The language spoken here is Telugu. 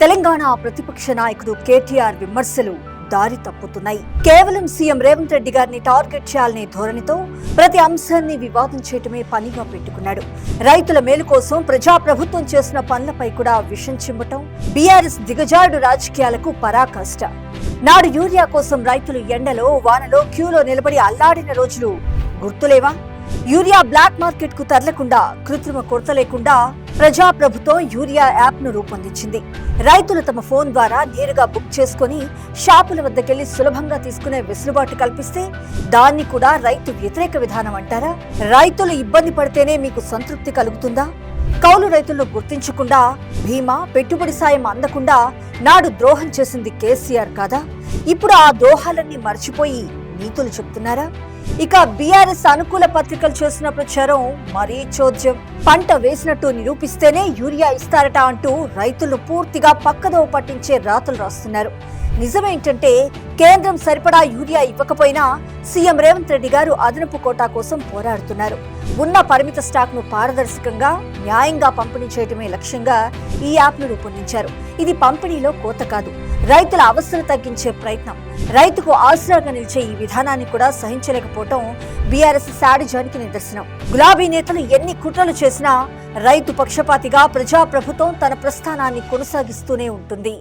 తెలంగాణ ప్రతిపక్ష నాయకుడు కేటీఆర్ విమర్శలు దారి తప్పుతున్నాయి. కేవలం సీఎం రేవంత్ రెడ్డి గారిని టార్గెట్ చేయాలనే ధోరణితో ప్రతి అంశాన్ని వివాదం చేయటమే పనిగా పెట్టుకున్నాడు. రైతుల మేలు కోసం ప్రజాప్రభుత్వం చేసిన పనులపై కూడా విషం చిమ్మటం బీఆర్ఎస్ దిగజారుడు రాజకీయాలకు పరాకాష్ట. నాడు యూరియా కోసం రైతులు ఎండలో వానలో క్యూలో నిలబడి అల్లాడిన రోజులు గుర్తులేవా? యూరియా బ్లాక్ మార్కెట్ కు తరలకుండా, కృత్రిమ కొరత లేకుండా ప్రజాప్రభుత్వం యూరియా యాప్ ను రూపొందించింది. రైతులు తమ ఫోన్ ద్వారా నేరుగా బుక్ చేసుకుని షాపుల వద్దకెళ్లి సులభంగా తీసుకునే వెసులుబాటు కల్పిస్తే దాన్ని కూడా రైతు వ్యతిరేక విధానం అంటారా? రైతులు ఇబ్బంది పడితేనే మీకు సంతృప్తి కలుగుతుందా? కౌలు రైతులను గుర్తించకుండా, బీమా పెట్టుబడి సాయం అందకుండా నాడు ద్రోహం చేసింది కేసీఆర్ కాదా? ఇప్పుడు ఆ ద్రోహాలన్నీ మర్చిపోయి నీతులు చెప్తున్నారా? ఇక బీఆర్ఎస్ అనుకూల పత్రికలు చేసిన ప్రచారం మరీ చోద్యం. పంట వేసినట్టు నిరూపిస్తేనే యూరియా ఇస్తారట అంటూ రైతులు పూర్తిగా పక్కదోవ పట్టించే రాతలు రాస్తున్నారు. నిజమేంటంటే కేంద్రం సరిపడా యూరియా ఇవ్వకపోయినా సీఎం రేవంత్ రెడ్డి గారు అదనపు కోటా కోసం పోరాడుతున్నారు. ఉన్న పరిమిత స్టాక్ ను పారదర్శకంగా, న్యాయంగా పంపిణీ చేయడమే లక్ష్యంగా ఈ యాప్ ను రూపొందించారు. ఇది పంపిణీలో కోత కాదు, రైతుల అవస్థలు తగ్గించే ప్రయత్నం. రైతుకు ఆసరాగా నిలిచే ఈ విధానాన్ని కూడా సహించలేకపోవటం బీఆర్ఎస్ శాడిజానికి నిదర్శనం. గులాబీ నేతలు ఎన్ని కుట్రలు చేసినా రైతు పక్షపాతిగా ప్రజాప్రభుత్వం తన ప్రస్థానాన్ని కొనసాగిస్తూనే ఉంటుంది.